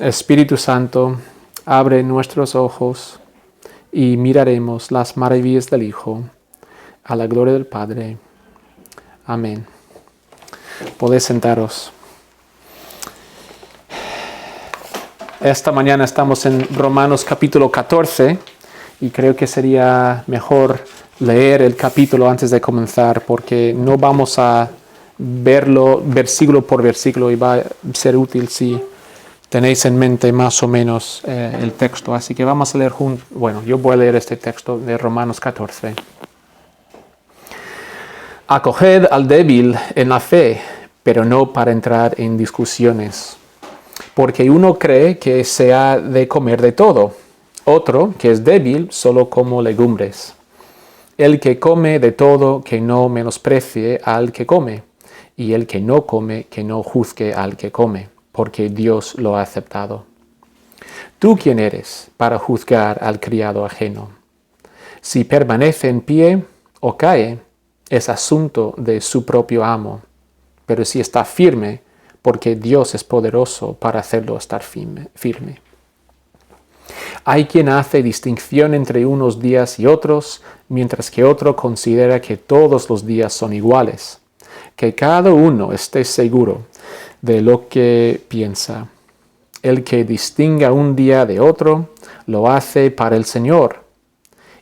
Espíritu Santo, abre nuestros ojos y miraremos las maravillas del Hijo, a la gloria del Padre. Amén. Podéis sentaros. Esta mañana estamos en Romanos capítulo 14 y creo que sería mejor leer el capítulo antes de comenzar porque no vamos a verlo versículo por versículo y va a ser útil si tenéis en mente más o menos el texto. Así que vamos a leer juntos. Bueno, yo voy a leer este texto de Romanos 14. Acoged al débil en la fe, pero no para entrar en discusiones. Porque uno cree que se ha de comer de todo, otro, que es débil, solo como legumbres. El que come de todo, que no menosprecie al que come, y el que no come, que no juzgue al que come, porque Dios lo ha aceptado. ¿Tú quién eres para juzgar al criado ajeno? Si permanece en pie o cae, es asunto de su propio amo, pero si está firme, porque Dios es poderoso para hacerlo estar firme. Hay quien hace distinción entre unos días y otros, mientras que otro considera que todos los días son iguales. Que cada uno esté seguro de lo que piensa. El que distinga un día de otro, lo hace para el Señor.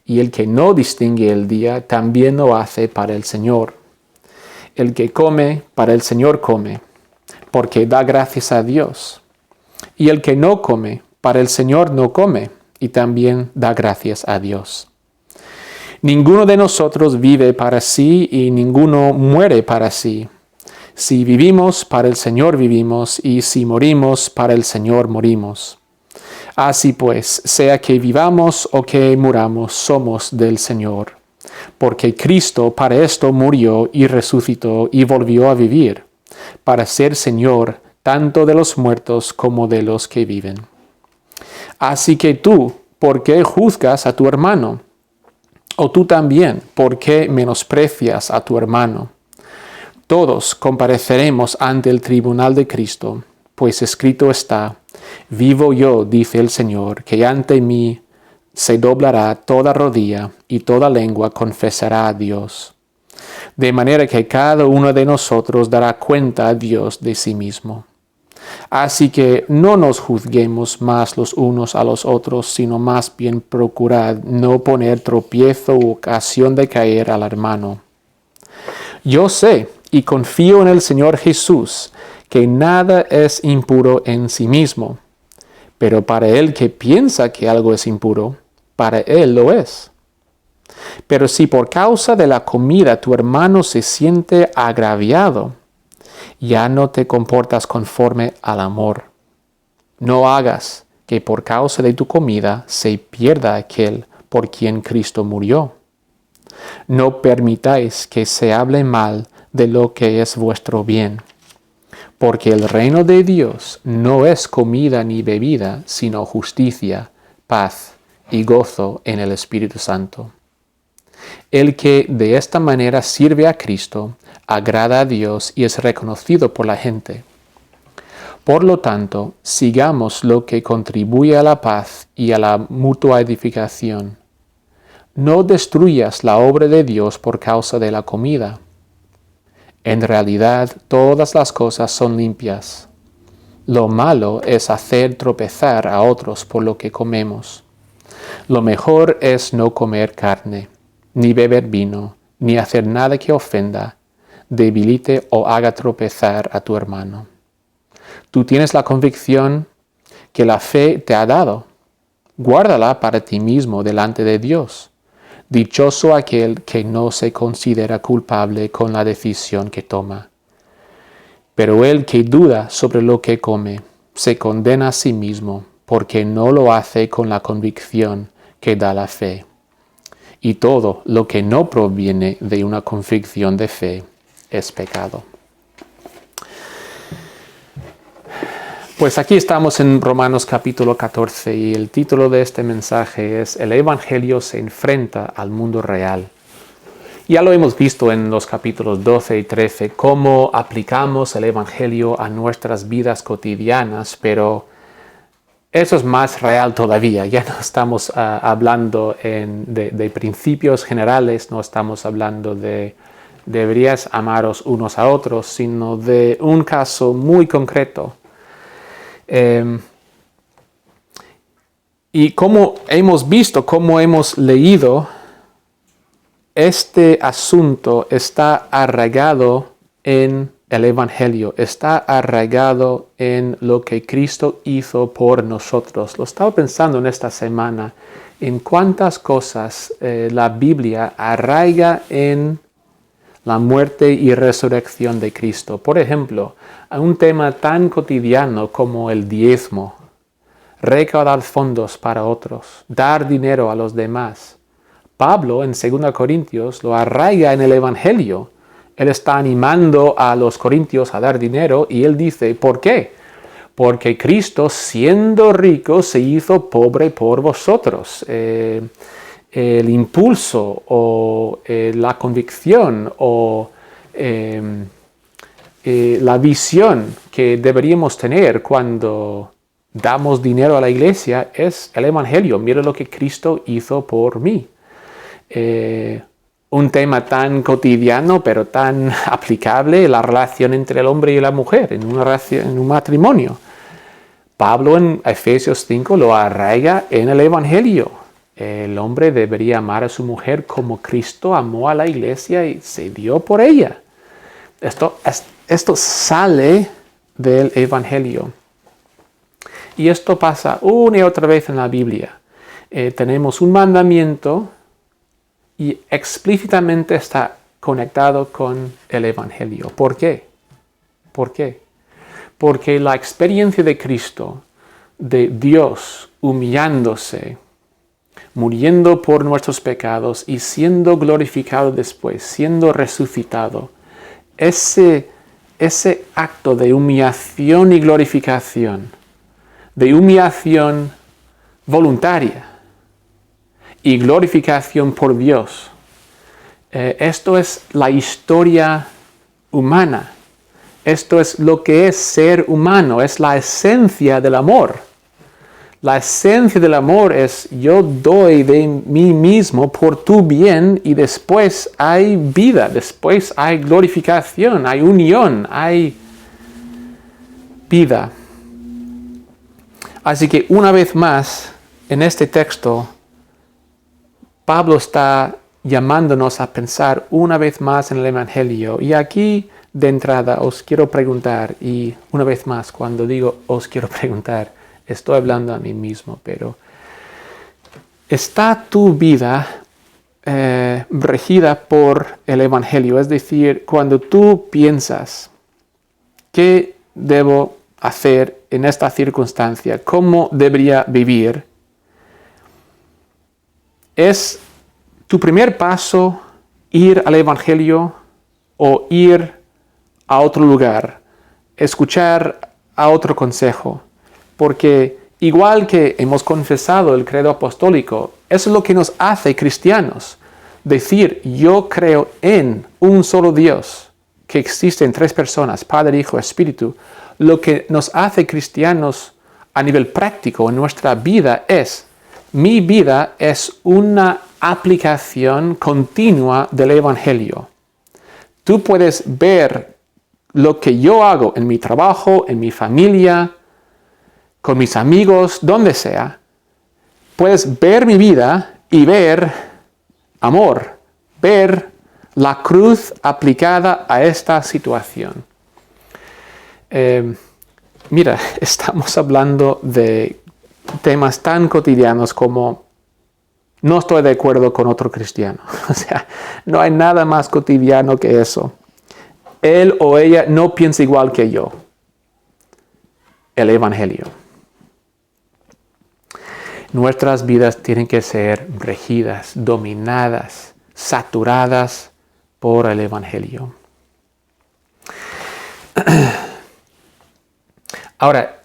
Y el que no distingue el día, también lo hace para el Señor. El que come, para el Señor come, porque da gracias a Dios. Y el que no come, para el Señor no come, y también da gracias a Dios. Ninguno de nosotros vive para sí y ninguno muere para sí. Si vivimos, para el Señor vivimos, y si morimos, para el Señor morimos. Así pues, sea que vivamos o que muramos, somos del Señor. Porque Cristo para esto murió y resucitó y volvió a vivir, para ser Señor tanto de los muertos como de los que viven. Así que tú, ¿por qué juzgas a tu hermano? O tú también, ¿por qué menosprecias a tu hermano? Todos compareceremos ante el tribunal de Cristo, pues escrito está, vivo yo, dice el Señor, que ante mí se doblará toda rodilla y toda lengua confesará a Dios. De manera que cada uno de nosotros dará cuenta a Dios de sí mismo. Así que no nos juzguemos más los unos a los otros, sino más bien procurad no poner tropiezo u ocasión de caer al hermano. Yo sé y confío en el Señor Jesús, que nada es impuro en sí mismo, pero para el que piensa que algo es impuro, para él lo es. Pero si por causa de la comida tu hermano se siente agraviado, ya no te comportas conforme al amor. No hagas que por causa de tu comida se pierda aquel por quien Cristo murió. No permitáis que se hable mal de lo que es vuestro bien, porque el reino de Dios no es comida ni bebida, sino justicia, paz y gozo en el Espíritu Santo. El que de esta manera sirve a Cristo, agrada a Dios y es reconocido por la gente. Por lo tanto, sigamos lo que contribuye a la paz y a la mutua edificación. No destruyas la obra de Dios por causa de la comida. En realidad, todas las cosas son limpias. Lo malo es hacer tropezar a otros por lo que comemos. Lo mejor es no comer carne, ni beber vino, ni hacer nada que ofenda, debilite o haga tropezar a tu hermano. Tú tienes la convicción que la fe te ha dado. Guárdala para ti mismo delante de Dios. Dichoso aquel que no se considera culpable con la decisión que toma. Pero el que duda sobre lo que come, se condena a sí mismo, porque no lo hace con la convicción que da la fe. Y todo lo que no proviene de una convicción de fe es pecado. Pues aquí estamos en Romanos capítulo 14 y el título de este mensaje es El Evangelio se enfrenta al mundo real. Ya lo hemos visto en los capítulos 12 y 13, cómo aplicamos el Evangelio a nuestras vidas cotidianas, pero eso es más real todavía. Ya no estamos hablando de principios generales, no estamos hablando de deberías amaros unos a otros, sino de un caso muy concreto. Y como hemos visto, como hemos leído, este asunto está arraigado en el Evangelio, está arraigado en lo que Cristo hizo por nosotros. Lo estaba pensando en esta semana, en cuántas cosas la Biblia arraiga en la muerte y resurrección de Cristo. Por ejemplo, a un tema tan cotidiano como el diezmo, recaudar fondos para otros, dar dinero a los demás. Pablo en 2 Corintios lo arraiga en el Evangelio. Él está animando a los corintios a dar dinero y él dice, ¿por qué? Porque Cristo, siendo rico, se hizo pobre por vosotros. El impulso o la convicción o la visión que deberíamos tener cuando damos dinero a la iglesia es el Evangelio. Mira lo que Cristo hizo por mí. Un tema tan cotidiano pero tan aplicable, la relación entre el hombre y la mujer en un matrimonio. Pablo en Efesios 5 lo arraiga en el Evangelio. El hombre debería amar a su mujer como Cristo amó a la iglesia y se dio por ella. Esto sale del Evangelio. Y esto pasa una y otra vez en la Biblia. Tenemos un mandamiento y explícitamente está conectado con el Evangelio. ¿Por qué? ¿Por qué? Porque la experiencia de Cristo, de Dios humillándose, muriendo por nuestros pecados y siendo glorificado después, siendo resucitado, ese acto de humillación y glorificación, de humillación voluntaria y glorificación por Dios, esto es la historia humana. Esto es lo que es ser humano, es la esencia del amor. La esencia del amor es yo doy de mí mismo por tu bien y después hay vida, después hay glorificación, hay unión, hay vida. Así que una vez más, en este texto, Pablo está llamándonos a pensar una vez más en el Evangelio. Y aquí, de entrada, os quiero preguntar, y una vez más, cuando digo os quiero preguntar, estoy hablando a mí mismo, pero ¿está tu vida regida por el Evangelio? Es decir, cuando tú piensas, ¿qué debo hacer en esta circunstancia? ¿Cómo debería vivir? ¿Es tu primer paso ir al Evangelio o ir a otro lugar, escuchar a otro consejo? Porque igual que hemos confesado el credo apostólico, eso es lo que nos hace cristianos. Decir, yo creo en un solo Dios, que existe en tres personas, Padre, Hijo, Espíritu. Lo que nos hace cristianos a nivel práctico en nuestra vida es, mi vida es una aplicación continua del Evangelio. Tú puedes ver lo que yo hago en mi trabajo, en mi familia, con mis amigos, donde sea. Puedes ver mi vida y ver amor, ver la cruz aplicada a esta situación. Mira, estamos hablando de temas tan cotidianos como no estoy de acuerdo con otro cristiano. O sea, no hay nada más cotidiano que eso. Él o ella no piensa igual que yo. El Evangelio. Nuestras vidas tienen que ser regidas, dominadas, saturadas por el Evangelio. Ahora,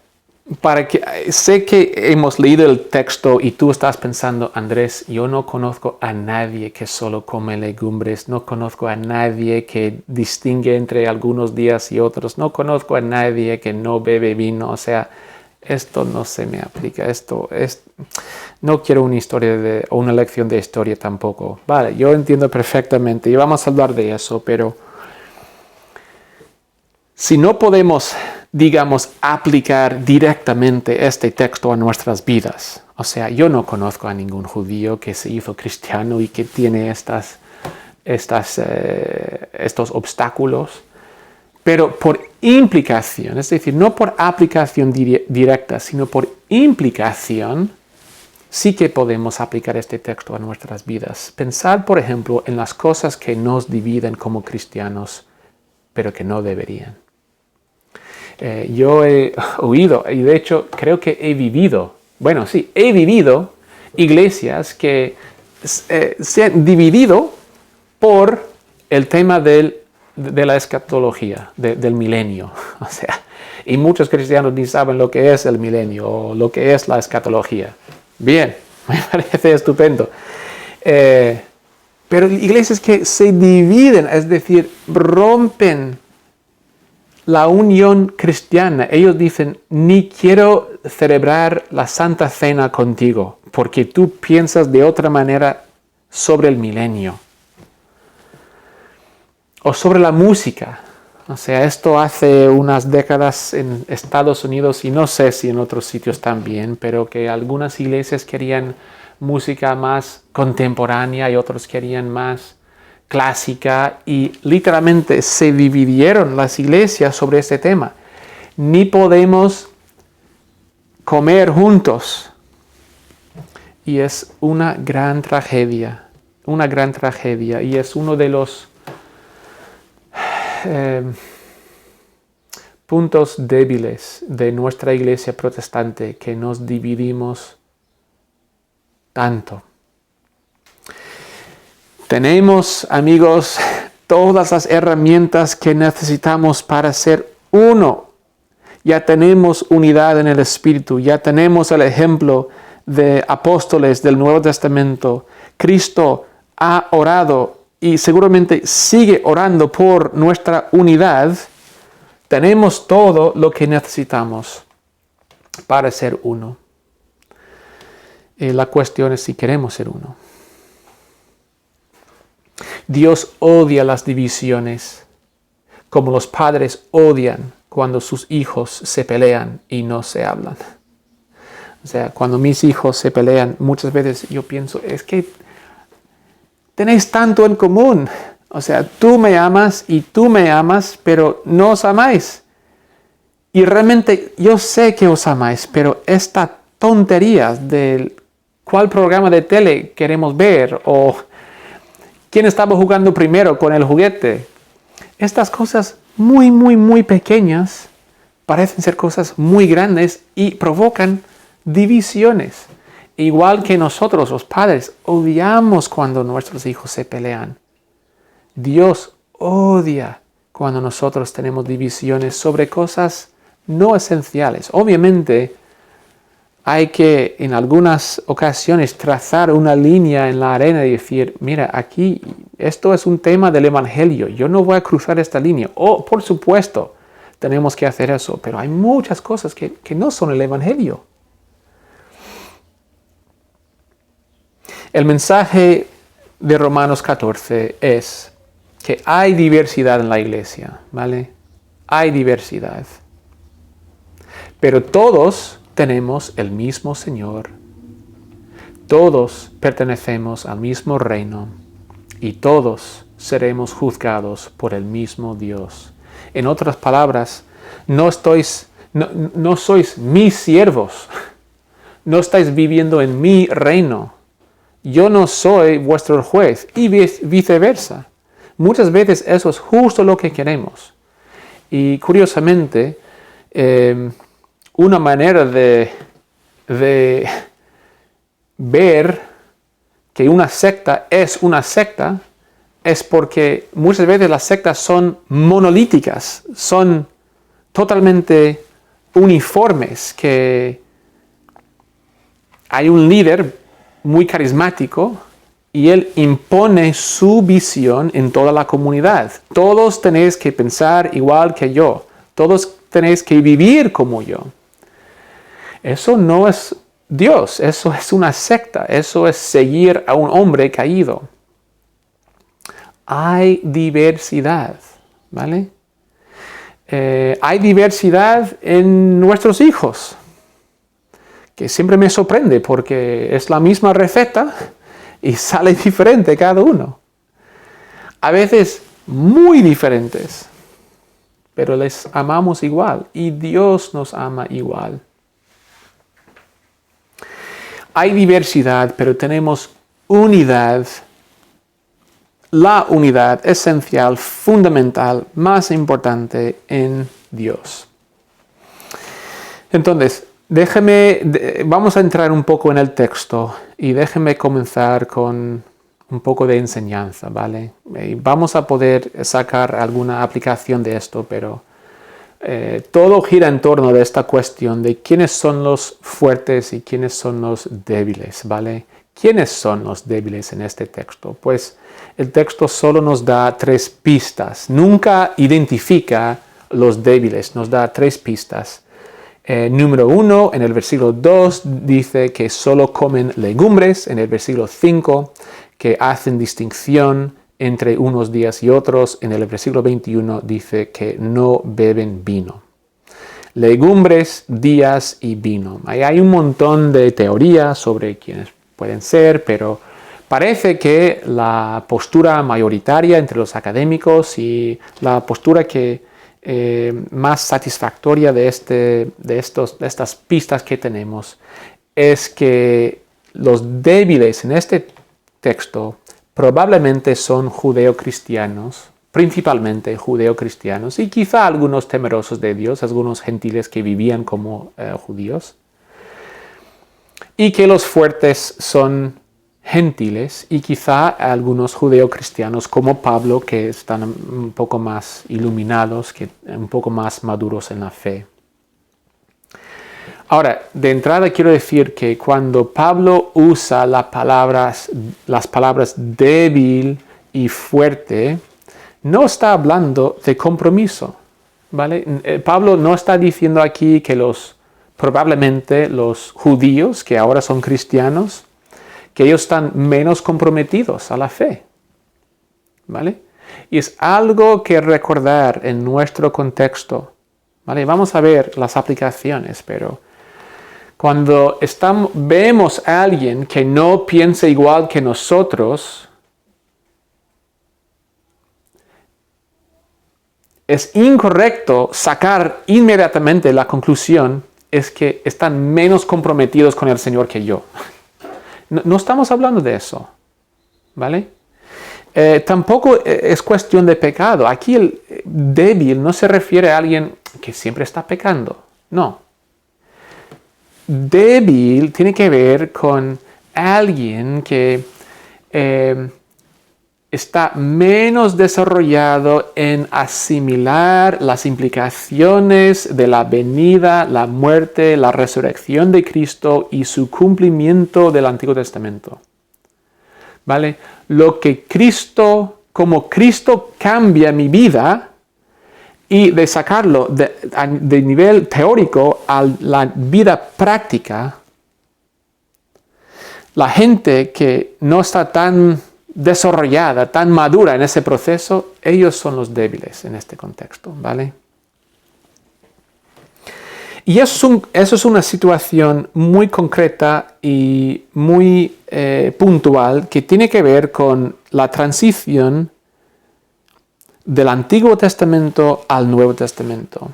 sé que hemos leído el texto y tú estás pensando, Andrés, yo no conozco a nadie que solo come legumbres, no conozco a nadie que distingue entre algunos días y otros, no conozco a nadie que no bebe vino, o sea, esto no se me aplica, no quiero una historia o una lección de historia tampoco. Vale, yo entiendo perfectamente y vamos a hablar de eso, pero si no podemos, digamos, aplicar directamente este texto a nuestras vidas, o sea, yo no conozco a ningún judío que se hizo cristiano y que tiene estos obstáculos, pero por implicación, es decir, no por aplicación directa, sino por implicación, sí que podemos aplicar este texto a nuestras vidas. Pensar, por ejemplo, en las cosas que nos dividen como cristianos, pero que no deberían. Yo he oído, y de hecho creo que he vivido iglesias que se han dividido por el tema de la escatología, del milenio. O sea, y muchos cristianos ni saben lo que es el milenio o lo que es la escatología. Bien, me parece estupendo. Pero iglesias que se dividen, es decir, rompen la unión cristiana. Ellos dicen, ni quiero celebrar la Santa Cena contigo, porque tú piensas de otra manera sobre el milenio. O sobre la música. O sea, esto hace unas décadas en Estados Unidos y no sé si en otros sitios también, pero que algunas iglesias querían música más contemporánea y otros querían más clásica y literalmente se dividieron las iglesias sobre este tema. Ni podemos comer juntos. Y es una gran tragedia y es uno de los puntos débiles de nuestra iglesia protestante, que nos dividimos tanto. Tenemos, amigos, todas las herramientas que necesitamos para ser uno. Ya tenemos unidad en el Espíritu, ya tenemos el ejemplo de apóstoles del Nuevo Testamento. Cristo ha orado y seguramente sigue orando por nuestra unidad. Tenemos todo lo que necesitamos para ser uno. La cuestión es si queremos ser uno. Dios odia las divisiones, como los padres odian cuando sus hijos se pelean y no se hablan. O sea, cuando mis hijos se pelean, muchas veces yo pienso, es que tenéis tanto en común. O sea, tú me amas y tú me amas, pero no os amáis. Y realmente yo sé que os amáis, pero esta tontería de cuál programa de tele queremos ver o quién estaba jugando primero con el juguete. Estas cosas muy pequeñas parecen ser cosas muy grandes y provocan divisiones. Igual que nosotros, los padres, odiamos cuando nuestros hijos se pelean. Dios odia cuando nosotros tenemos divisiones sobre cosas no esenciales. Obviamente, hay que en algunas ocasiones trazar una línea en la arena y decir, mira, aquí esto es un tema del Evangelio, yo no voy a cruzar esta línea. Por supuesto, tenemos que hacer eso, pero hay muchas cosas que no son el Evangelio. El mensaje de Romanos 14 es que hay diversidad en la iglesia, ¿vale? Hay diversidad. Pero todos tenemos el mismo Señor. Todos pertenecemos al mismo reino y todos seremos juzgados por el mismo Dios. En otras palabras, no sois mis siervos. No estáis viviendo en mi reino. Yo no soy vuestro juez y viceversa. Muchas veces eso es justo lo que queremos. Y curiosamente, una manera de ver que una secta es porque muchas veces las sectas son monolíticas, son totalmente uniformes, que hay un líder muy carismático y él impone su visión en toda la comunidad. Todos tenéis que pensar igual que yo, todos tenéis que vivir como yo. Eso no es Dios, eso es una secta, eso es seguir a un hombre caído. Hay diversidad, ¿vale? Hay diversidad en nuestros hijos, que siempre me sorprende porque es la misma receta y sale diferente cada uno. A veces muy diferentes, pero les amamos igual y Dios nos ama igual. Hay diversidad, pero tenemos unidad. La unidad esencial, fundamental, más importante en Dios. Entonces, vamos a entrar un poco en el texto y déjeme comenzar con un poco de enseñanza, ¿vale? Vamos a poder sacar alguna aplicación de esto, pero todo gira en torno de esta cuestión de quiénes son los fuertes y quiénes son los débiles, ¿vale? ¿Quiénes son los débiles en este texto? Pues el texto solo nos da 3 pistas. Nunca identifica los débiles, nos da 3 pistas. Número 1, en el versículo 2 dice que solo comen legumbres. En el versículo 5, que hacen distinción entre unos días y otros. En el versículo 21 dice que no beben vino. Legumbres, días y vino. Ahí hay un montón de teorías sobre quiénes pueden ser, pero parece que la postura mayoritaria entre los académicos y la postura que más satisfactoria de estas pistas que tenemos es que los débiles en este texto probablemente son judeocristianos, principalmente judeocristianos, y quizá algunos temerosos de Dios, algunos gentiles que vivían como judíos, y que los fuertes son gentiles y quizá algunos judeocristianos como Pablo, que están un poco más iluminados, un poco más maduros en la fe. Ahora, de entrada quiero decir que cuando Pablo usa las palabras débil y fuerte, no está hablando de compromiso, ¿vale? Pablo no está diciendo aquí que probablemente los judíos, que ahora son cristianos, que ellos están menos comprometidos a la fe, ¿vale? Y es algo que recordar en nuestro contexto, ¿vale? Vamos a ver las aplicaciones, pero cuando vemos a alguien que no piensa igual que nosotros, es incorrecto sacar inmediatamente la conclusión es que están menos comprometidos con el Señor que yo. No estamos hablando de eso, ¿vale? Tampoco es cuestión de pecado. Aquí el débil no se refiere a alguien que siempre está pecando, no. Débil tiene que ver con alguien que está menos desarrollado en asimilar las implicaciones de la venida, la muerte, la resurrección de Cristo y su cumplimiento del Antiguo Testamento. ¿Vale? Como Cristo cambia mi vida, y de sacarlo de nivel teórico a la vida práctica, la gente que no está tan desarrollada, tan madura en ese proceso, ellos son los débiles en este contexto, ¿vale? Y eso es una situación muy concreta y muy puntual que tiene que ver con la transición del Antiguo Testamento al Nuevo Testamento.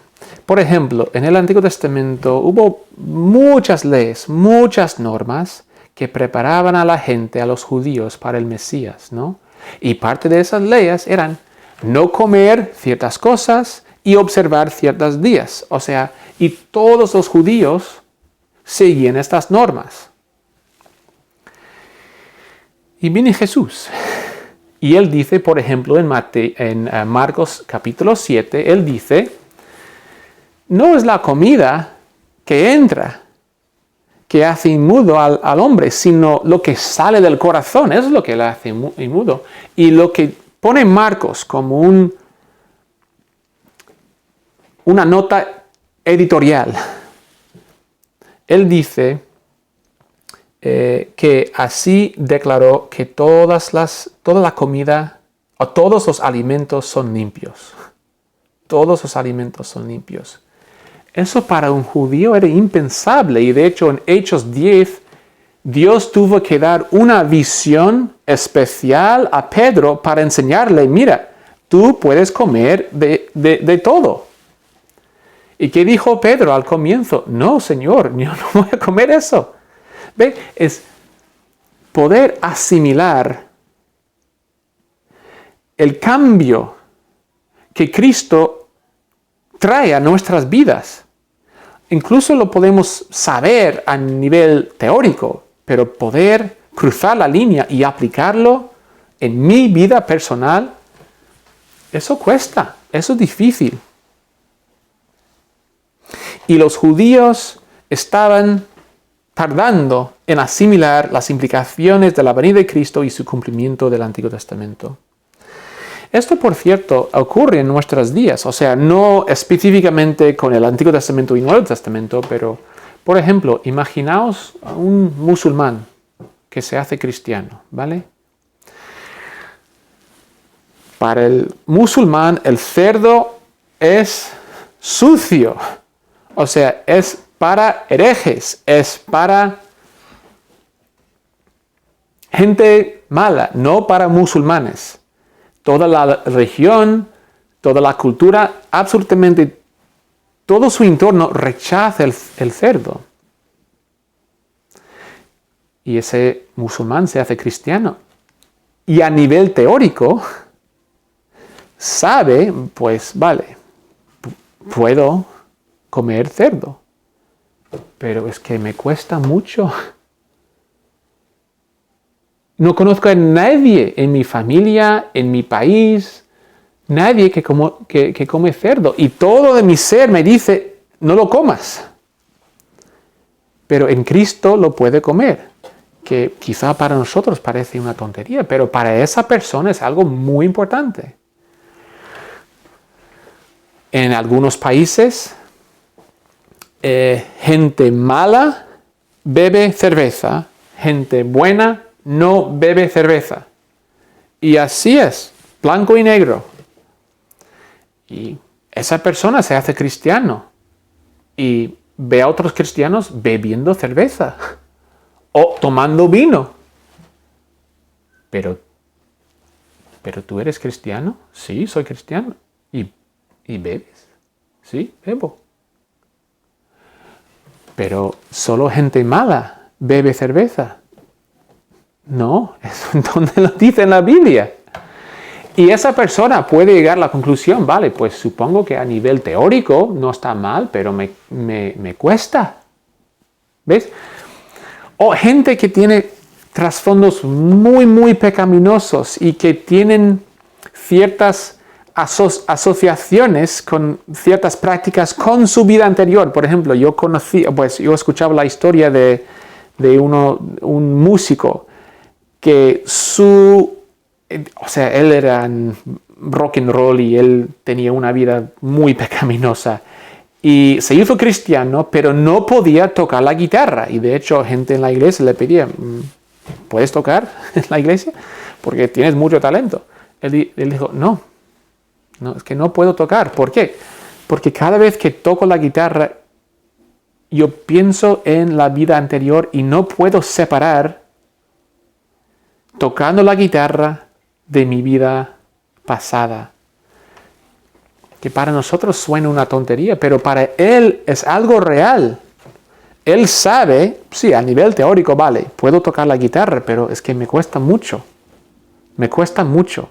Por ejemplo, en el Antiguo Testamento hubo muchas leyes, muchas normas que preparaban a la gente, a los judíos, para el Mesías, ¿no? Y parte de esas leyes eran no comer ciertas cosas y observar ciertos días. O sea, y todos los judíos seguían estas normas. Y viene Jesús. Y él dice, por ejemplo, en Marcos capítulo 7, él dice, no es la comida que entra, que hace inmundo al hombre, sino lo que sale del corazón, eso es lo que le hace inmundo. Y lo que pone Marcos como una nota editorial él dice que así declaró que toda la comida o todos los alimentos son limpios. Todos los alimentos son limpios. Eso para un judío era impensable, y de hecho en Hechos 10 Dios tuvo que dar una visión especial a Pedro para enseñarle, mira, tú puedes comer de todo. ¿Y qué dijo Pedro al comienzo? No, Señor, yo no voy a comer eso. ¿Ve? Es poder asimilar el cambio que Cristo trae a nuestras vidas. Incluso lo podemos saber a nivel teórico, pero poder cruzar la línea y aplicarlo en mi vida personal, eso cuesta, eso es difícil. Y los judíos estaban tardando en asimilar las implicaciones de la venida de Cristo y su cumplimiento del Antiguo Testamento. Esto, por cierto, ocurre en nuestros días, o sea, no específicamente con el Antiguo Testamento y Nuevo Testamento, pero, por ejemplo, imaginaos a un musulmán que se hace cristiano, ¿vale? Para el musulmán, el cerdo es sucio, o sea, es para herejes, es para gente mala, no para musulmanes. Toda la región, toda la cultura, absolutamente todo su entorno rechaza el cerdo. Y ese musulmán se hace cristiano. Y a nivel teórico, sabe, pues vale, puedo comer cerdo. Pero es que me cuesta mucho. No conozco a nadie en mi familia, en mi país, nadie que come cerdo. Y todo de mi ser me dice, no lo comas. Pero en Cristo lo puede comer. Que quizá para nosotros parece una tontería, pero para esa persona es algo muy importante. En algunos países, gente mala bebe cerveza, gente buena no bebe cerveza. Y así es, blanco y negro. Y esa persona se hace cristiano y ve a otros cristianos bebiendo cerveza o tomando vino. Pero tú eres cristiano. Sí, soy cristiano. ¿Y bebes? Sí, bebo. Pero solo gente mala bebe cerveza. No, eso donde lo dice en la Biblia. Y esa persona puede llegar a la conclusión, vale, pues supongo que a nivel teórico no está mal, pero me cuesta. ¿Ves? O gente que tiene trasfondos muy, muy pecaminosos y que tienen ciertas asociaciones con ciertas prácticas con su vida anterior. Por ejemplo, yo escuchaba la historia de un músico que él era rock and roll y él tenía una vida muy pecaminosa. Y se hizo cristiano, pero no podía tocar la guitarra. Y de hecho, gente en la iglesia le pedía, ¿puedes tocar en la iglesia? Porque tienes mucho talento. Él dijo, no, es que no puedo tocar. ¿Por qué? Porque cada vez que toco la guitarra, yo pienso en la vida anterior y no puedo separar tocando la guitarra de mi vida pasada. Que para nosotros suena una tontería, pero para él es algo real. Él sabe, sí, a nivel teórico, vale, puedo tocar la guitarra, pero es que me cuesta mucho. Me cuesta mucho.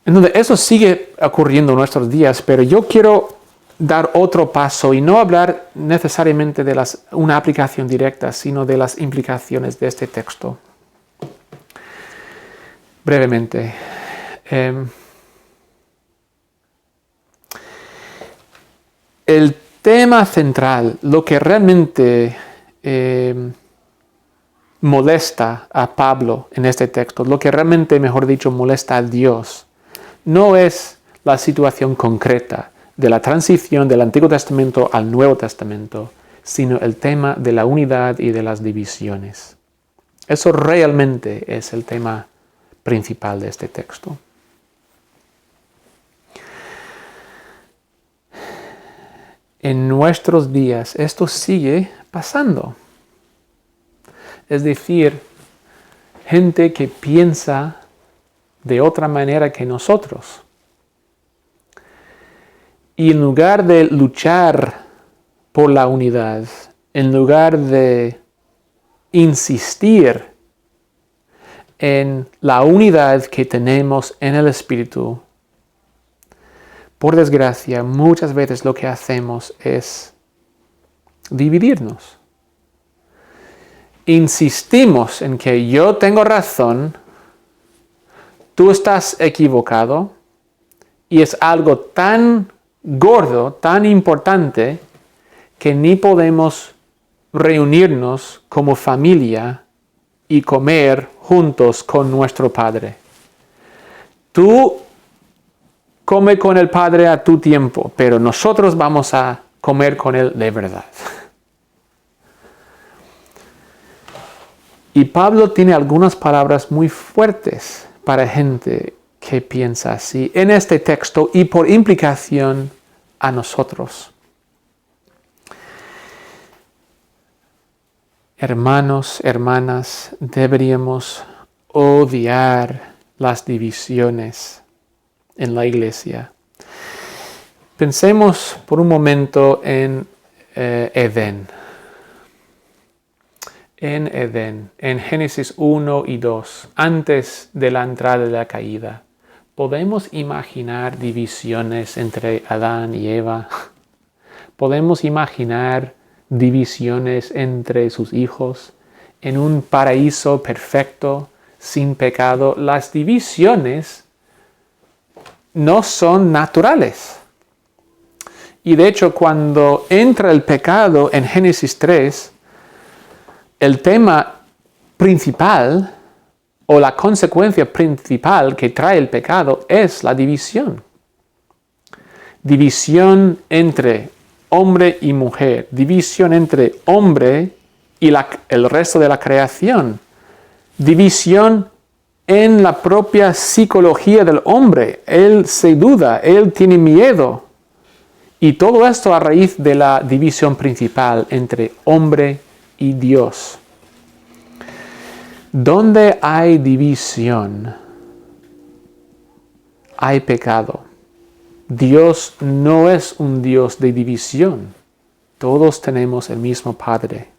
Entonces, eso sigue ocurriendo en nuestros días, pero yo quiero dar otro paso y no hablar necesariamente de una aplicación directa, sino de las implicaciones de este texto. Brevemente. El tema central, lo que realmente molesta a Pablo en este texto, lo que realmente, mejor dicho, molesta a Dios, no es la situación concreta de la transición del Antiguo Testamento al Nuevo Testamento, sino el tema de la unidad y de las divisiones. Eso realmente es el tema principal de este texto. En nuestros días esto sigue pasando. Es decir, gente que piensa de otra manera que nosotros. Y en lugar de luchar por la unidad, en lugar de insistir en la unidad que tenemos en el Espíritu, por desgracia, muchas veces lo que hacemos es dividirnos. Insistimos en que yo tengo razón, tú estás equivocado, y es algo tan gordo, tan importante, que ni podemos reunirnos como familia y comer juntos con nuestro Padre. Tú come con el Padre a tu tiempo, pero nosotros vamos a comer con Él de verdad. Y Pablo tiene algunas palabras muy fuertes para gente que piensa así en este texto y por implicación a nosotros. Hermanos, hermanas, deberíamos odiar las divisiones en la iglesia. Pensemos por un momento en Edén. En Edén, en Génesis 1 y 2, antes de la entrada de la caída, ¿podemos imaginar divisiones entre Adán y Eva? ¿Podemos imaginar divisiones entre sus hijos en un paraíso perfecto, sin pecado? Las divisiones no son naturales. Y de hecho, cuando entra el pecado en Génesis 3, el tema principal o la consecuencia principal que trae el pecado es la división. División entre hombre y mujer, división entre hombre y el resto de la creación, división en la propia psicología del hombre. Él se duda, él tiene miedo. Y todo esto a raíz de la división principal entre hombre y Dios. Donde hay división, hay pecado. Dios no es un Dios de división. Todos tenemos el mismo Padre.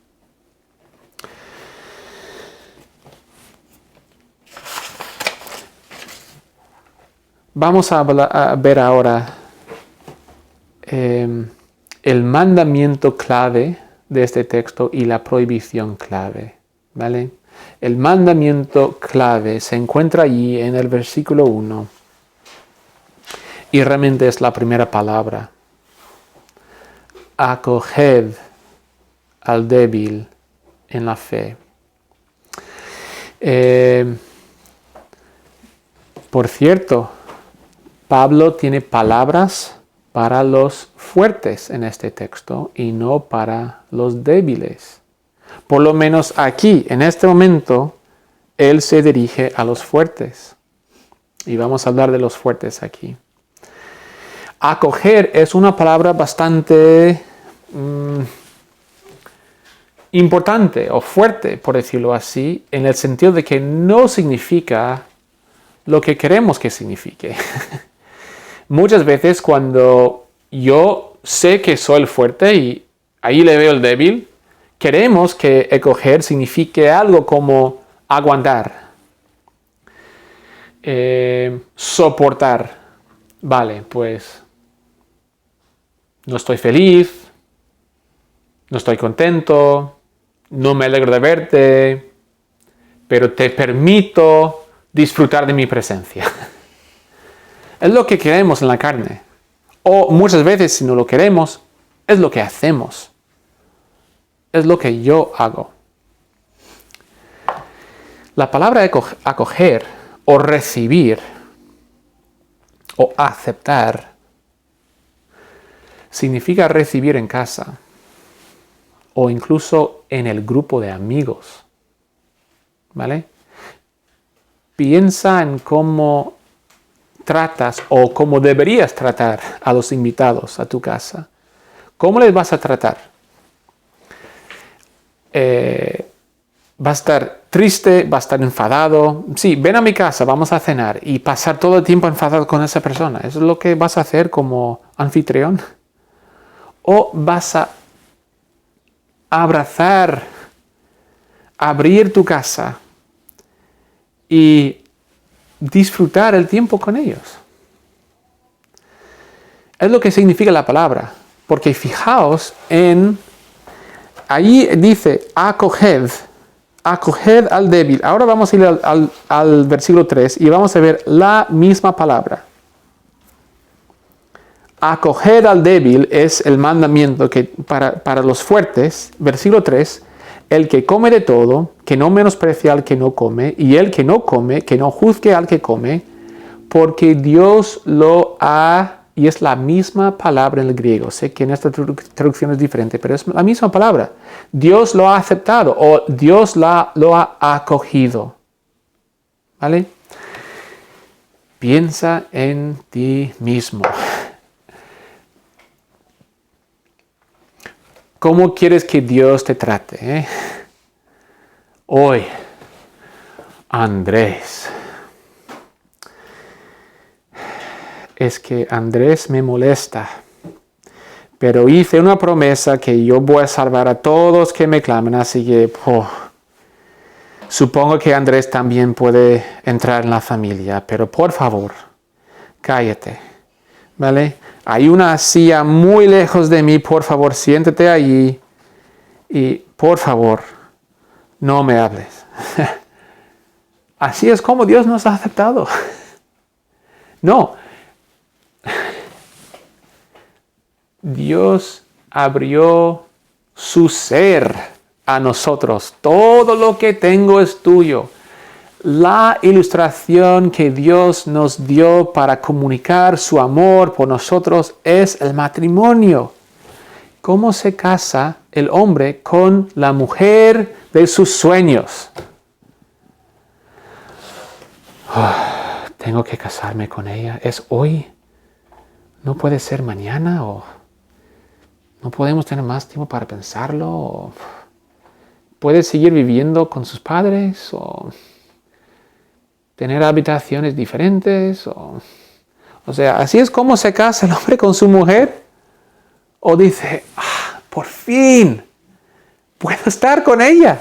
Vamos a ver ahora el mandamiento clave de este texto y la prohibición clave, ¿vale? El mandamiento clave se encuentra allí en el versículo 1 y realmente es la primera palabra. Acoged al débil en la fe. Por cierto, Pablo tiene palabras para los fuertes en este texto y no para los débiles. Por lo menos aquí, en este momento, él se dirige a los fuertes. Y vamos a hablar de los fuertes aquí. Acoger es una palabra bastante importante o fuerte, por decirlo así, en el sentido de que no significa lo que queremos que signifique. Muchas veces cuando yo sé que soy el fuerte y ahí le veo el débil, queremos que acoger signifique algo como aguantar, soportar. Vale, pues no estoy feliz, no estoy contento, no me alegro de verte, pero te permito disfrutar de mi presencia. Es lo que queremos en la carne. O muchas veces, si no lo queremos, es lo que hacemos. Es lo que yo hago. La palabra acoger o recibir o aceptar significa recibir en casa o incluso en el grupo de amigos. ¿Vale? Piensa en cómo tratas o cómo deberías tratar a los invitados a tu casa. ¿Cómo les vas a tratar? ¿Va a estar triste? ¿Va a estar enfadado? Sí, ven a mi casa, vamos a cenar y pasar todo el tiempo enfadado con esa persona. ¿Eso es lo que vas a hacer como anfitrión? ¿O vas a abrazar, abrir tu casa y disfrutar el tiempo con ellos? Es lo que significa la palabra. Porque fijaos en... Allí dice, acoged al débil. Ahora vamos a ir al versículo 3 y vamos a ver la misma palabra. Acoged al débil es el mandamiento que para los fuertes. Versículo 3. El que come de todo, que no menosprecie al que no come, y el que no come, que no juzgue al que come, porque Dios lo ha... Y es la misma palabra en el griego. Sé que en esta traducción es diferente, pero es la misma palabra. Dios lo ha aceptado o Dios lo ha acogido. ¿Vale? Piensa en ti mismo. ¿Cómo quieres que Dios te trate? Hoy, Andrés. Es que Andrés me molesta, pero hice una promesa que yo voy a salvar a todos que me clamen, así que supongo que Andrés también puede entrar en la familia, pero por favor, cállate, ¿vale? Hay una silla muy lejos de mí, por favor, siéntate allí y por favor, no me hables. Así es como Dios nos ha aceptado. No. Dios abrió su ser a nosotros. Todo lo que tengo es tuyo. La ilustración que Dios nos dio para comunicar su amor por nosotros es el matrimonio. ¿Cómo se casa el hombre con la mujer de sus sueños? Tengo que casarme con ella. ¿Es hoy? ¿No puede ser mañana? ¿O no podemos tener más tiempo para pensarlo? ¿O puede seguir viviendo con sus padres? ¿O tener habitaciones diferentes? O sea, ¿así es como se casa el hombre con su mujer? ¿O dice, por fin puedo estar con ella?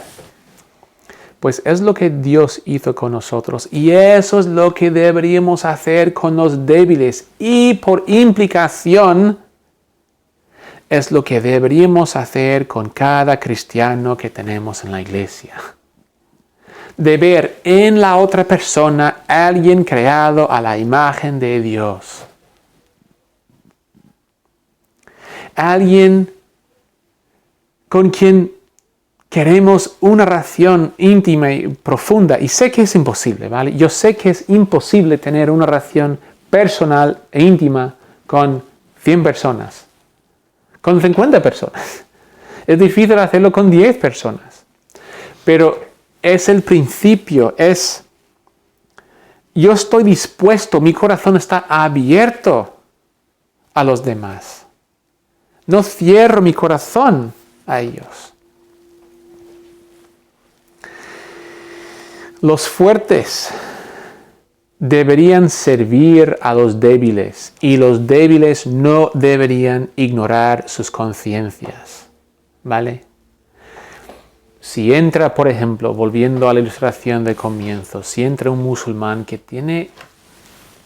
Pues es lo que Dios hizo con nosotros y eso es lo que deberíamos hacer con los débiles y por implicación es lo que deberíamos hacer con cada cristiano que tenemos en la iglesia. De ver en la otra persona a alguien creado a la imagen de Dios. Alguien con quien queremos una relación íntima y profunda. Y sé que es imposible, ¿vale? Yo sé que es imposible tener una relación personal e íntima con 100 personas. Con 50 personas. Es difícil hacerlo con 10 personas. Pero es el principio, yo estoy dispuesto, mi corazón está abierto a los demás. No cierro mi corazón a ellos. Los fuertes deberían servir a los débiles y los débiles no deberían ignorar sus conciencias, ¿vale? Si entra, por ejemplo, volviendo a la ilustración de comienzo, si entra un musulmán que tiene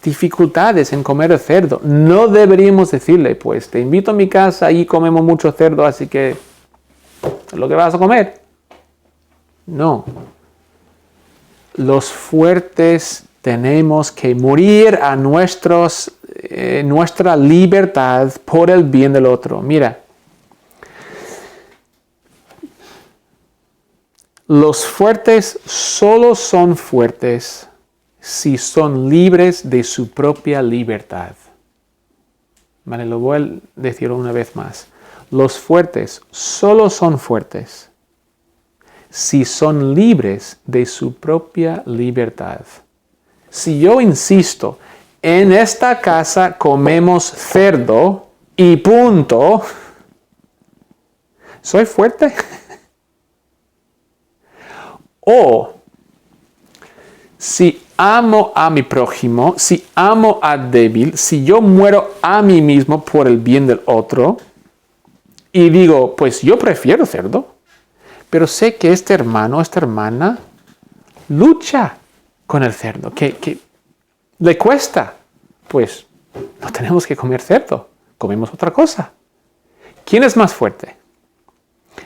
dificultades en comer cerdo, no deberíamos decirle, pues te invito a mi casa y comemos mucho cerdo, así que es lo que vas a comer. No. Los fuertes tenemos que morir a nuestra libertad por el bien del otro. Mira, los fuertes solo son fuertes si son libres de su propia libertad. Vale, lo voy a decir una vez más. Los fuertes solo son fuertes si son libres de su propia libertad. Si yo insisto, en esta casa comemos cerdo y punto, ¿soy fuerte? O si amo a mi prójimo, si amo al débil, si yo muero a mí mismo por el bien del otro y digo, pues yo prefiero cerdo, pero sé que este hermano, esta hermana, lucha con el cerdo, que le cuesta, pues no tenemos que comer cerdo, comemos otra cosa. ¿Quién es más fuerte?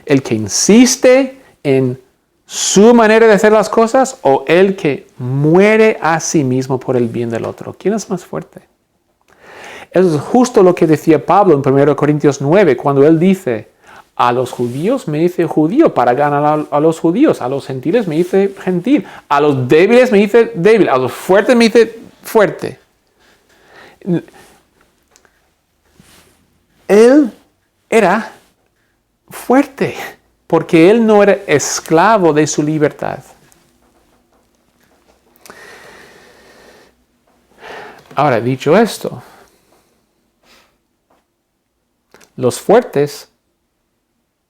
¿El que insiste en su manera de hacer las cosas o el que muere a sí mismo por el bien del otro? ¿Quién es más fuerte? Eso es justo lo que decía Pablo en 1 Corintios 9, cuando él dice, a los judíos me dice judío para ganar a los judíos, a los gentiles me dice gentil, a los débiles me dice débil, a los fuertes me dice fuerte. Él era fuerte porque él no era esclavo de su libertad. Ahora, dicho esto, los fuertes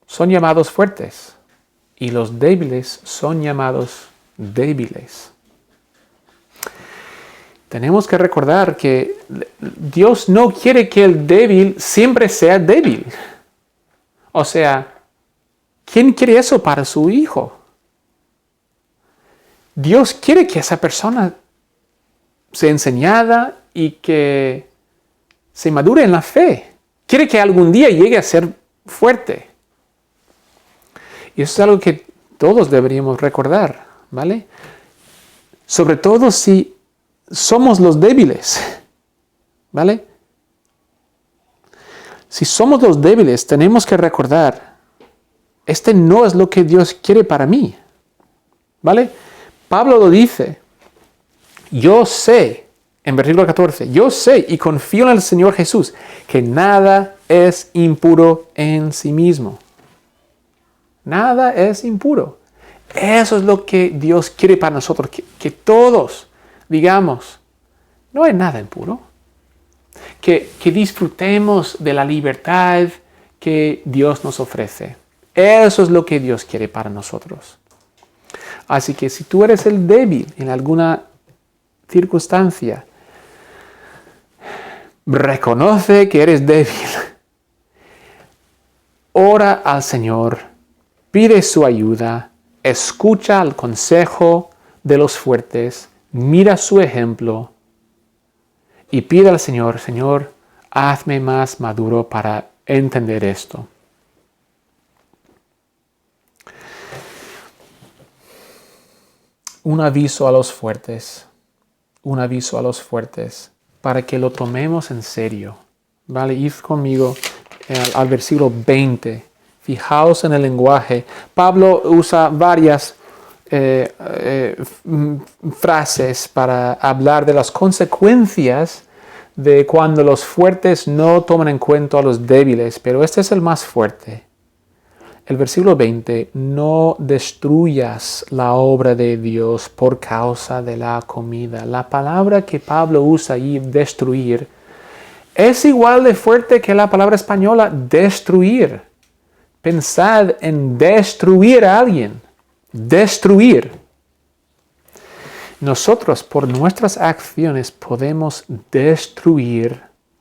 son llamados fuertes y los débiles son llamados débiles. Tenemos que recordar que Dios no quiere que el débil siempre sea débil. O sea, ¿quién quiere eso para su hijo? Dios quiere que esa persona sea enseñada y que se madure en la fe. Quiere que algún día llegue a ser fuerte. Y eso es algo que todos deberíamos recordar, ¿vale? Sobre todo si somos los débiles, ¿vale? Si somos los débiles, tenemos que recordar, este no es lo que Dios quiere para mí, ¿vale? Pablo lo dice, yo sé, en versículo 14, yo sé y confío en el Señor Jesús, que nada es impuro en sí mismo. Nada es impuro. Eso es lo que Dios quiere para nosotros, que todos digamos, no hay nada impuro. Que disfrutemos de la libertad que Dios nos ofrece. Eso es lo que Dios quiere para nosotros. Así que si tú eres el débil en alguna circunstancia, reconoce que eres débil. Ora al Señor, pide su ayuda, escucha el consejo de los fuertes, mira su ejemplo y pide al Señor, Señor, hazme más maduro para entender esto. Un aviso a los fuertes, para que lo tomemos en serio. Vale, id conmigo al versículo 20. Fijaos en el lenguaje. Pablo usa varias frases para hablar de las consecuencias de cuando los fuertes no toman en cuenta a los débiles, pero este es el más fuerte. El versículo 20, no destruyas la obra de Dios por causa de la comida. La palabra que Pablo usa ahí, destruir, es igual de fuerte que la palabra española destruir. Pensad en destruir a alguien. Destruir. Nosotros por nuestras acciones podemos destruir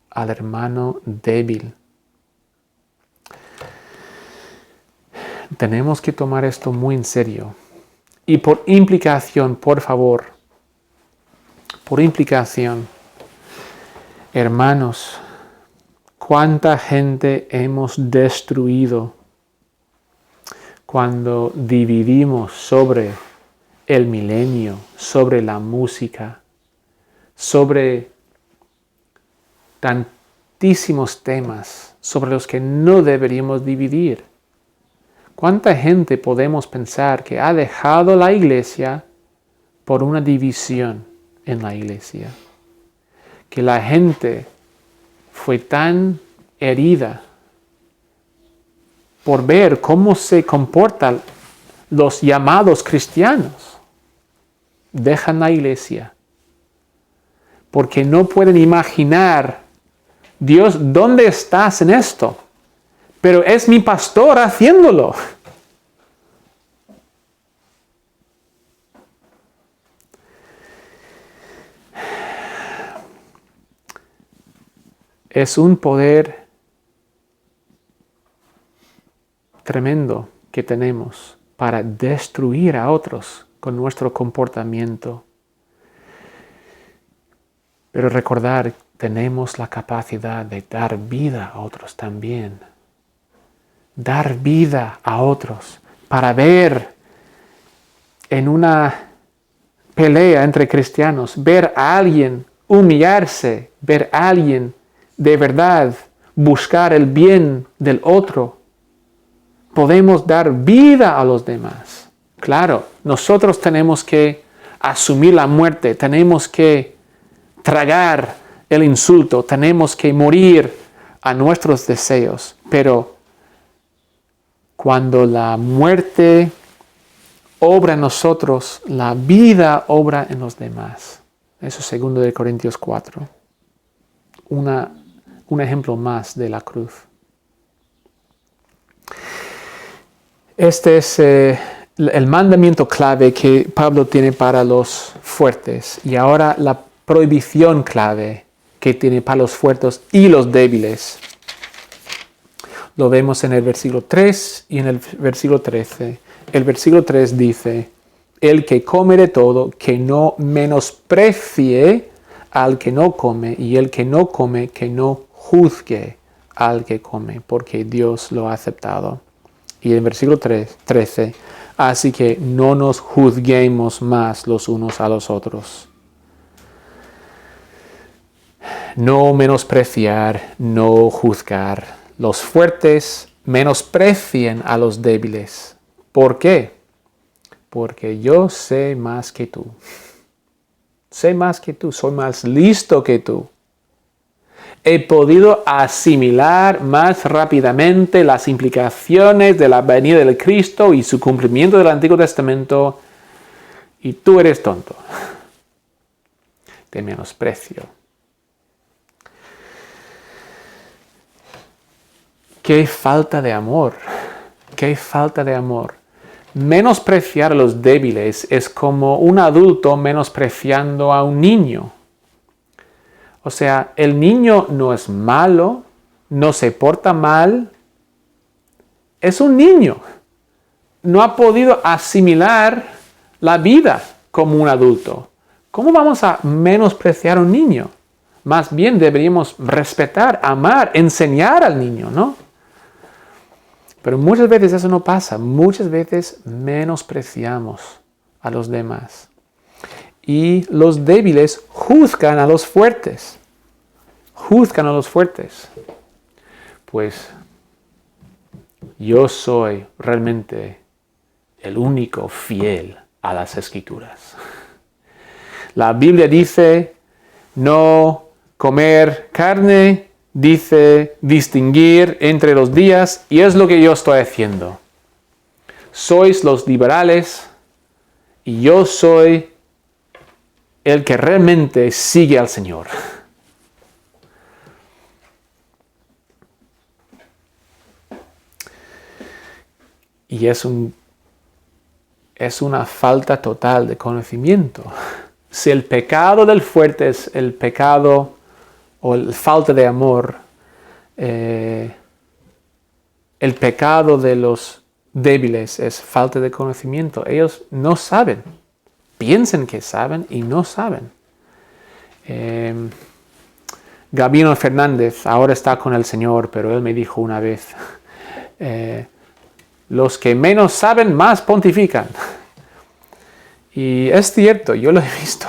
al hermano débil. Tenemos que tomar esto muy en serio. Y por implicación, por favor, hermanos, ¿cuánta gente hemos destruido cuando dividimos sobre el milenio, sobre la música, sobre tantísimos temas sobre los que no deberíamos dividir? ¿Cuánta gente podemos pensar que ha dejado la iglesia por una división en la iglesia? Que la gente fue tan herida por ver cómo se comportan los llamados cristianos. Dejan la iglesia porque no pueden imaginar, Dios, ¿dónde estás en esto? Pero es mi pastor haciéndolo. Es un poder tremendo que tenemos para destruir a otros con nuestro comportamiento. Pero recordar, tenemos la capacidad de dar vida a otros también. Dar vida a otros para ver en una pelea entre cristianos, ver a alguien humillarse, ver a alguien de verdad buscar el bien del otro. Podemos dar vida a los demás. Claro, nosotros tenemos que asumir la muerte, tenemos que tragar el insulto, tenemos que morir a nuestros deseos, pero cuando la muerte obra en nosotros, la vida obra en los demás. Eso es 2 Corintios 4. Un ejemplo más de la cruz. Este es el mandamiento clave que Pablo tiene para los fuertes. Y ahora la prohibición clave que tiene para los fuertes y los débiles. Lo vemos en el versículo 3 y en el versículo 13. El versículo 3 dice, el que come de todo, que no menosprecie al que no come, y el que no come, que no juzgue al que come, porque Dios lo ha aceptado. Y en el versículo 13, así que no nos juzguemos más los unos a los otros. No menospreciar, no juzgar. Los fuertes menosprecien a los débiles. ¿Por qué? Porque yo sé más que tú. Sé más que tú, soy más listo que tú. He podido asimilar más rápidamente las implicaciones de la venida del Cristo y su cumplimiento del Antiguo Testamento. Y tú eres tonto. Te menosprecio. ¡Qué falta de amor! ¡Qué falta de amor! Menospreciar a los débiles es como un adulto menospreciando a un niño. O sea, el niño no es malo, no se porta mal. Es un niño. No ha podido asimilar la vida como un adulto. ¿Cómo vamos a menospreciar a un niño? Más bien deberíamos respetar, amar, enseñar al niño, ¿no? Pero muchas veces eso no pasa. Muchas veces menospreciamos a los demás. Y los débiles juzgan a los fuertes. Juzgan a los fuertes. Pues yo soy realmente el único fiel a las Escrituras. La Biblia dice no comer carne, dice distinguir entre los días, y es lo que yo estoy haciendo. Sois los liberales y yo soy el que realmente sigue al Señor. Y es una falta total de conocimiento. Si el pecado del fuerte es el pecado o la falta de amor, el pecado de los débiles es falta de conocimiento. Ellos no saben. Piensan que saben y no saben. Gabino Fernández ahora está con el Señor, pero él me dijo una vez, los que menos saben más pontifican. Y es cierto, yo lo he visto,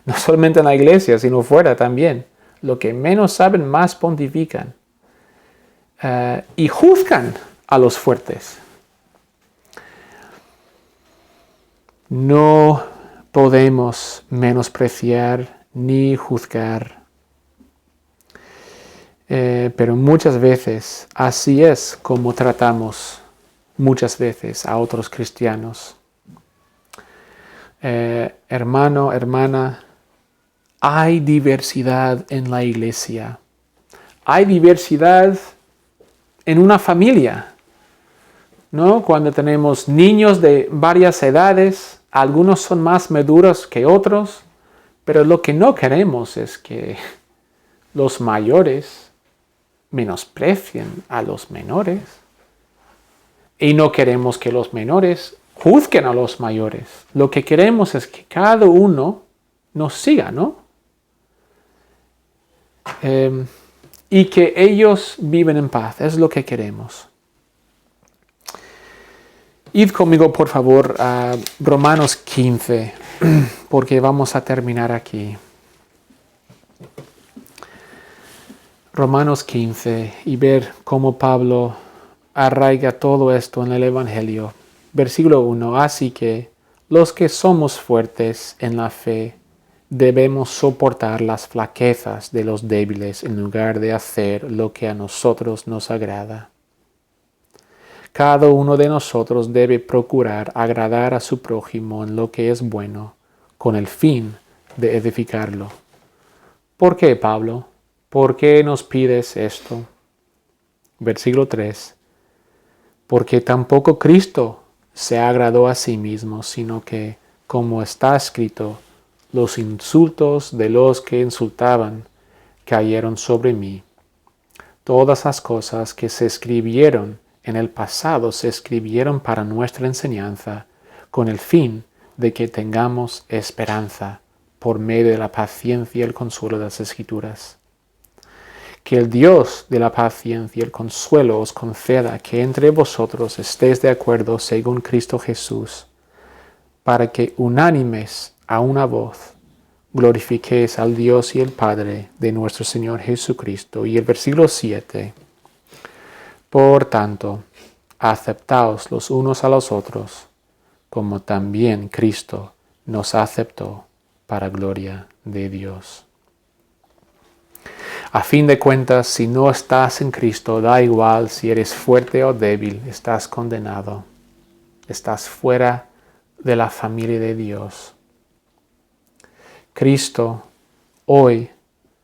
no solamente en la iglesia, sino fuera también. Los que menos saben más pontifican. Y juzgan a los fuertes. No podemos menospreciar ni juzgar. Pero muchas veces así es como tratamos muchas veces a otros cristianos. Hermano, hermana, hay diversidad en la iglesia. Hay diversidad en una familia, ¿no? Cuando tenemos niños de varias edades, algunos son más maduros que otros, pero lo que no queremos es que los mayores menosprecien a los menores. Y no queremos que los menores juzguen a los mayores. Lo que queremos es que cada uno nos siga, ¿no? Y que ellos viven en paz. Es lo que queremos. Id conmigo, por favor, a Romanos 15, porque vamos a terminar aquí. Romanos 15 y ver cómo Pablo arraiga todo esto en el Evangelio. Versículo 1. Así que los que somos fuertes en la fe debemos soportar las flaquezas de los débiles en lugar de hacer lo que a nosotros nos agrada. Cada uno de nosotros debe procurar agradar a su prójimo en lo que es bueno, con el fin de edificarlo. ¿Por qué, Pablo? ¿Por qué nos pides esto? Versículo 3. Porque tampoco Cristo se agradó a sí mismo, sino que, como está escrito, los insultos de los que insultaban cayeron sobre mí. Todas las cosas que se escribieron en el pasado se escribieron para nuestra enseñanza, con el fin de que tengamos esperanza por medio de la paciencia y el consuelo de las Escrituras. Que el Dios de la paciencia y el consuelo os conceda que entre vosotros estéis de acuerdo según Cristo Jesús, para que unánimes a una voz glorifiquéis al Dios y el Padre de nuestro Señor Jesucristo. Y el versículo 7. Por tanto, aceptaos los unos a los otros, como también Cristo nos aceptó para gloria de Dios. A fin de cuentas, si no estás en Cristo, da igual si eres fuerte o débil, estás condenado. Estás fuera de la familia de Dios. Cristo, hoy,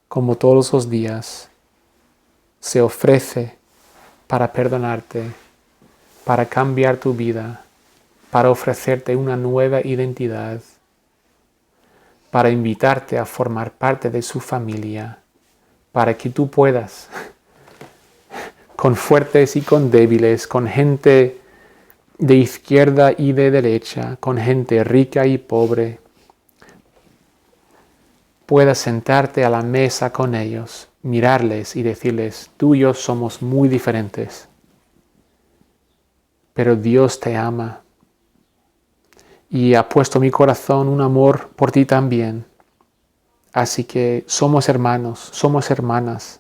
como todos los días, se ofrece para perdonarte, para cambiar tu vida, para ofrecerte una nueva identidad, para invitarte a formar parte de su familia, para que tú puedas, con fuertes y con débiles, con gente de izquierda y de derecha, con gente rica y pobre, puedas sentarte a la mesa con ellos, mirarles y decirles, tú y yo somos muy diferentes, pero Dios te ama y ha puesto mi corazón un amor por ti también. Así que somos hermanos, somos hermanas.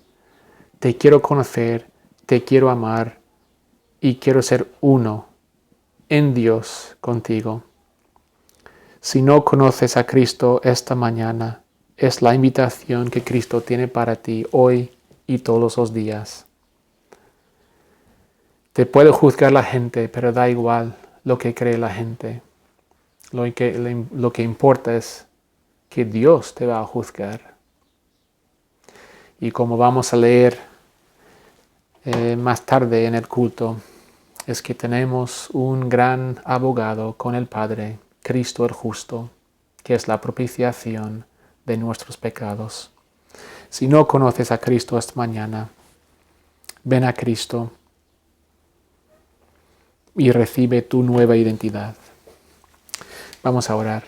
Te quiero conocer, te quiero amar y quiero ser uno en Dios contigo. Si no conoces a Cristo esta mañana, es la invitación que Cristo tiene para ti hoy y todos los días. Te puede juzgar la gente, pero da igual lo que cree la gente. Lo que importa es que Dios te va a juzgar. Y como vamos a leer más tarde en el culto, es que tenemos un gran abogado con el Padre, Cristo el justo, que es la propiciación de nuestros pecados. Si no conoces a Cristo esta mañana, ven a Cristo y recibe tu nueva identidad. Vamos a orar.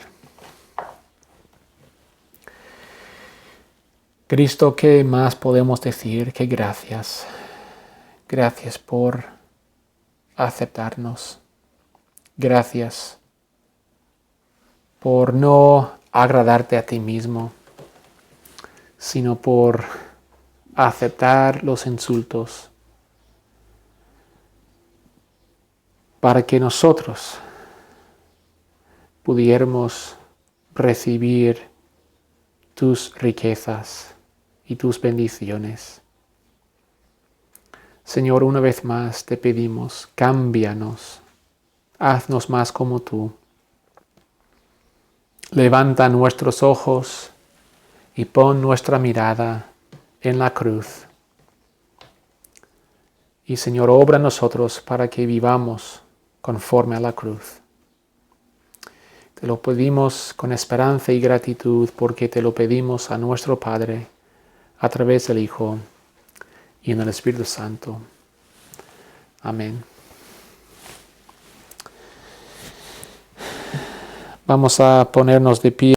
Cristo, ¿qué más podemos decir que gracias? Gracias por aceptarnos. Gracias por no agradarte a ti mismo, sino por aceptar los insultos para que nosotros pudiéramos recibir tus riquezas y tus bendiciones. Señor, una vez más te pedimos, cámbianos, haznos más como tú. Levanta nuestros ojos y pon nuestra mirada en la cruz. Y Señor, obra en nosotros para que vivamos conforme a la cruz. Te lo pedimos con esperanza y gratitud porque te lo pedimos a nuestro Padre a través del Hijo y en el Espíritu Santo. Amén. Vamos a ponernos de pie.